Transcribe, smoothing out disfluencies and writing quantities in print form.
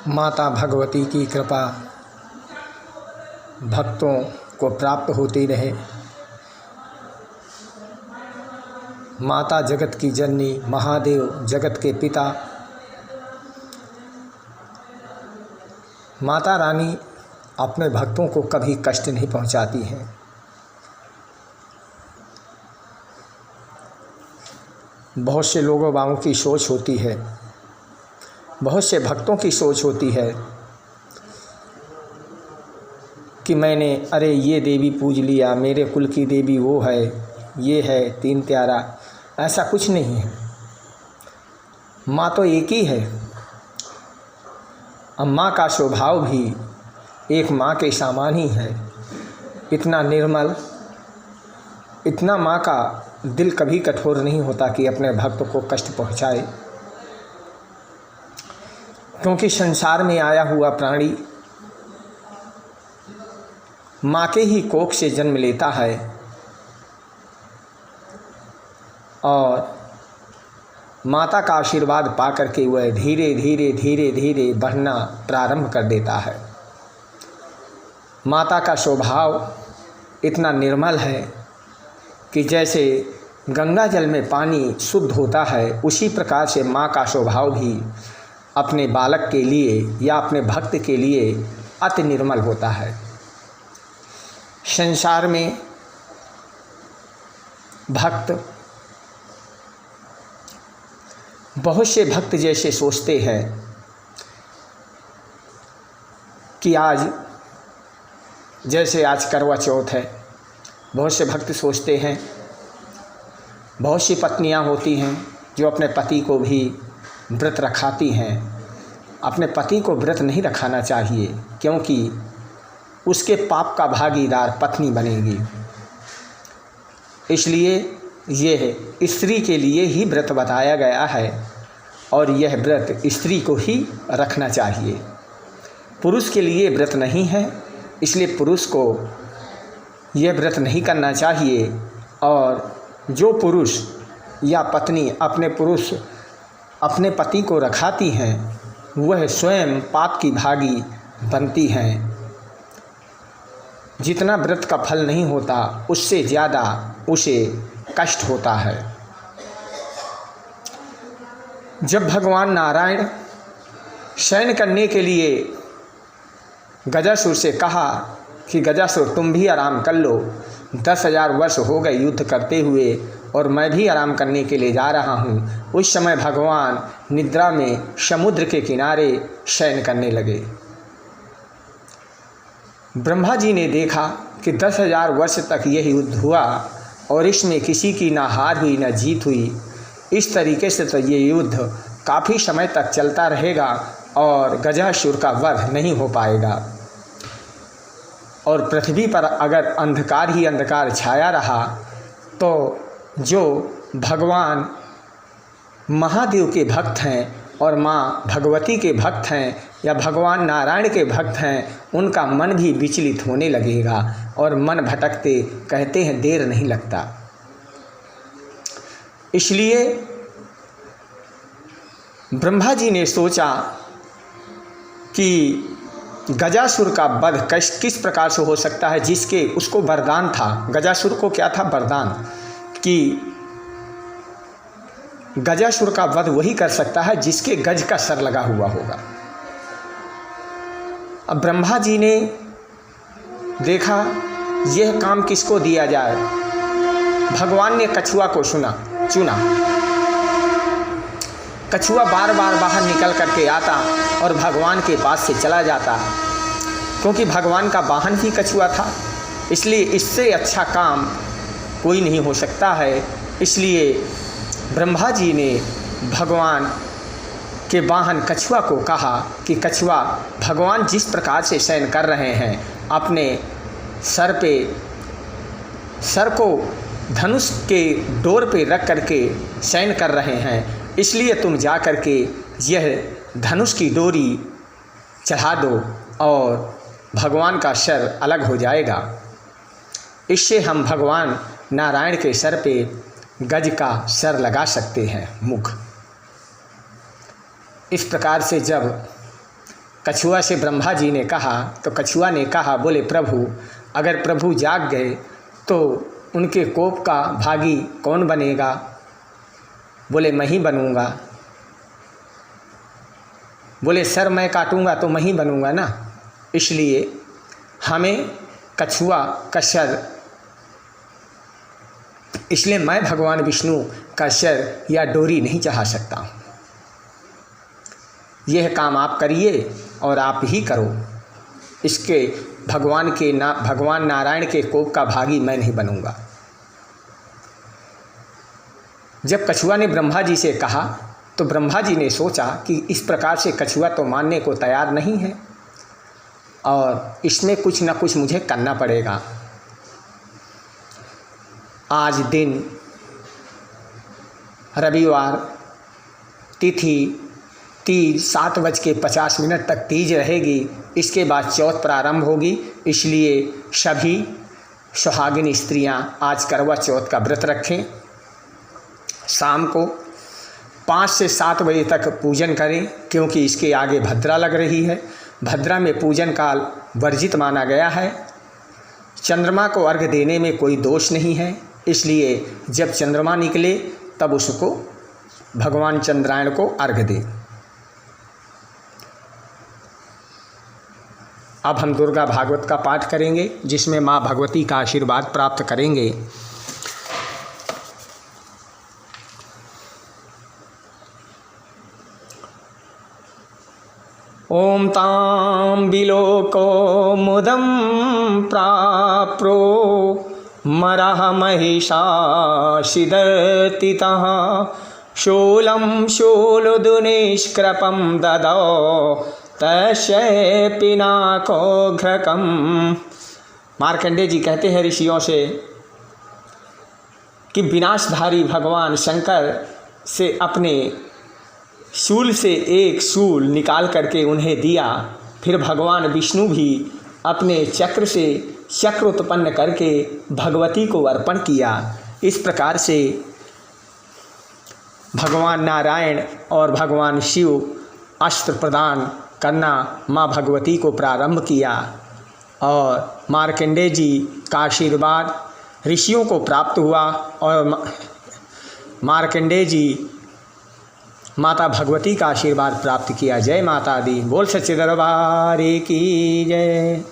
माता भगवती की कृपा भक्तों को प्राप्त होती रहे। माता जगत की जननी, महादेव जगत के पिता, माता रानी अपने भक्तों को कभी कष्ट नहीं पहुंचाती हैं। बहुत से लोगों बागों की सोच होती है, बहुत से भक्तों की सोच होती है कि मैंने ये देवी पूज लिया, मेरे कुल की देवी वो है, ये है तीन प्यारा। ऐसा कुछ नहीं है। माँ तो एक ही है। अब माँ का स्वभाव भी एक माँ के समान ही है। इतना निर्मल, इतना माँ का दिल कभी कठोर नहीं होता कि अपने भक्त को कष्ट पहुँचाए। क्योंकि संसार में आया हुआ प्राणी माँ के ही कोख से जन्म लेता है और माता का आशीर्वाद पा करके वह धीरे धीरे धीरे धीरे बढ़ना प्रारंभ कर देता है। माता का स्वभाव इतना निर्मल है कि जैसे गंगा जल में पानी शुद्ध होता है, उसी प्रकार से माँ का स्वभाव भी अपने बालक के लिए या अपने भक्त के लिए अति निर्मल होता है। संसार में भक्त, बहुत से भक्त जैसे सोचते हैं कि आज जैसे आज करवा चौथ है, बहुत से भक्त सोचते हैं, बहुत सी पत्नियां होती हैं जो अपने पति को भी व्रत रखाती हैं। अपने पति को व्रत नहीं रखाना चाहिए, क्योंकि उसके पाप का भागीदार पत्नी बनेगी। इसलिए यह स्त्री के लिए ही व्रत बताया गया है और यह व्रत स्त्री को ही रखना चाहिए। पुरुष के लिए व्रत नहीं है, इसलिए पुरुष को यह व्रत नहीं करना चाहिए। और जो पुरुष या पत्नी अपने पति को रखाती हैं, वह स्वयं पाप की भागी बनती हैं। जितना व्रत का फल नहीं होता, उससे ज़्यादा उसे कष्ट होता है। जब भगवान नारायण शयन करने के लिए गजासुर से कहा कि गजासुर तुम भी आराम कर लो, 10,000 वर्ष हो गए युद्ध करते हुए और मैं भी आराम करने के लिए जा रहा हूँ, उस समय भगवान निद्रा में समुद्र के किनारे शयन करने लगे। ब्रह्मा जी ने देखा कि 10,000 वर्ष तक यह युद्ध हुआ और इसमें किसी की ना हार हुई ना जीत हुई। इस तरीके से तो ये युद्ध काफ़ी समय तक चलता रहेगा और गजासुर का वध नहीं हो पाएगा। और पृथ्वी पर अगर अंधकार ही अंधकार छाया रहा तो जो भगवान महादेव के भक्त हैं और माँ भगवती के भक्त हैं या भगवान नारायण के भक्त हैं, उनका मन भी विचलित होने लगेगा और मन भटकते, कहते हैं देर नहीं लगता। इसलिए ब्रह्मा जी ने सोचा कि गजासुर का वध किस प्रकार से हो सकता है, जिसके उसको वरदान था। गजासुर को क्या था? वरदान कि गजासुर का वध वही कर सकता है जिसके गज का सर लगा हुआ होगा। अब ब्रह्मा जी ने देखा यह काम किसको दिया जाए। भगवान ने कछुआ को चुना। कछुआ बार बार बाहर निकल करके आता और भगवान के पास से चला जाता, क्योंकि भगवान का वाहन ही कछुआ था। इसलिए इससे अच्छा काम कोई नहीं हो सकता है। इसलिए ब्रह्मा जी ने भगवान के वाहन कछुआ को कहा कि कछुआ, भगवान जिस प्रकार से शयन कर रहे हैं, अपने सर को धनुष के डोर पे रख करके शयन कर रहे हैं, इसलिए तुम जा करके यह धनुष की डोरी चढ़ा दो और भगवान का सर अलग हो जाएगा। इससे हम भगवान नारायण के सर पे गज का सर लगा सकते हैं, मुख। इस प्रकार से जब कछुआ से ब्रह्मा जी ने कहा तो कछुआ ने कहा, बोले प्रभु अगर प्रभु जाग गए तो उनके कोप का भागी कौन बनेगा? बोले मैं ही बनूंगा। बोले सर मैं काटूंगा तो मैं ही बनूंगा ना, इसलिए हमें कछुआ का सर, इसलिए मैं भगवान विष्णु का सर या डोरी नहीं चढ़ा सकता। यह काम आप करिए और आप ही करो, इसके भगवान नारायण के कोप का भागी मैं नहीं बनूंगा। जब कछुआ ने ब्रह्मा जी से कहा तो ब्रह्मा जी ने सोचा कि इस प्रकार से कछुआ तो मानने को तैयार नहीं है और इसमें कुछ न कुछ मुझे करना पड़ेगा। आज दिन रविवार, तिथि तीज 7:50 तक तीज रहेगी, इसके बाद चौथ प्रारंभ होगी। इसलिए सभी सुहागिन स्त्रियां आज करवा चौथ का व्रत रखें। शाम को 5 से 7 बजे तक पूजन करें, क्योंकि इसके आगे भद्रा लग रही है। भद्रा में पूजन काल वर्जित माना गया है। चंद्रमा को अर्घ्य देने में कोई दोष नहीं है, इसलिए जब चंद्रमा निकले तब उसको भगवान चंद्रायण को अर्घ्य दें। अब हम दुर्गा भागवत का पाठ करेंगे, जिसमें माँ भगवती का आशीर्वाद प्राप्त करेंगे। ओम तां बिलोको मुदं प्राप्रो मरः महिषाशिदर्तितः शूलं शूलुदुनिष्कृपं ददौ तस्य पिनाकोघ्रकम्। मार्कंडेय जी कहते हैं ऋषियों से कि विनाशधारी भगवान शंकर से अपने शूल से एक शूल निकाल करके उन्हें दिया। फिर भगवान विष्णु भी अपने चक्र से चक्र उत्पन्न करके भगवती को अर्पण किया। इस प्रकार से भगवान नारायण और भगवान शिव अस्त्र प्रदान करना माँ भगवती को प्रारंभ किया और मार्कंडेय जी का आशीर्वाद ऋषियों को प्राप्त हुआ और मार्कंडेय जी माता भगवती का आशीर्वाद प्राप्त किया। जय माता दी। बोल सच्चे दरबार की जय।